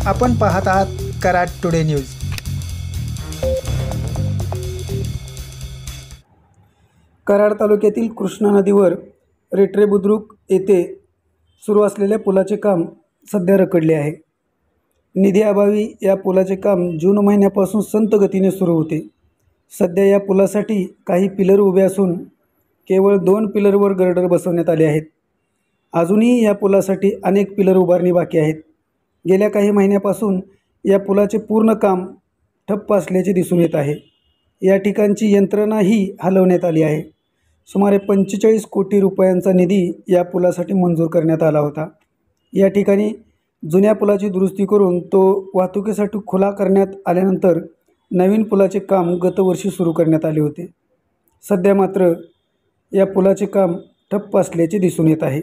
आपण पाहत आहात कराड टुडे न्यूज। कराड तालुक्यातील कृष्णा नदीवर रेटरे बुद्रुक येथे सुरू असलेल्या पुलाचे काम सध्या रखडले आहे। निधीअभावी या पुलाचे काम जून महिन्यापासून संत गतीने सुरू होते। सध्या या पुलासाठी काही पिलर उभे असून केवळ 2 पिलरवर गर्डर बसवण्यात आले आहेत। अजूनही या पुलासाठी अनेक पिलर उभारणी बाकी आहेत। गेल्या काही महिन्यापासून या पुलाचे पूर्ण काम ठप्प असल्याचे दिसून येत आहे। या ठिकाणची यंत्रणाही हलवण्यात आली आहे। सुमारे 45 कोटी रुपयांचा निधी या पुलासाठी मंजूर करण्यात आला होता। या ठिकाणी जुन्या पुलाची दुरुस्ती करून तो वाहतुकीसाठी खुला करण्यात आल्यानंतर नवीन पुलाचे काम गतवर्षी सुरू करण्यात आले होते। सध्या मात्र या पुलाचे काम ठप्प असल्याचे दिसून येत आहे।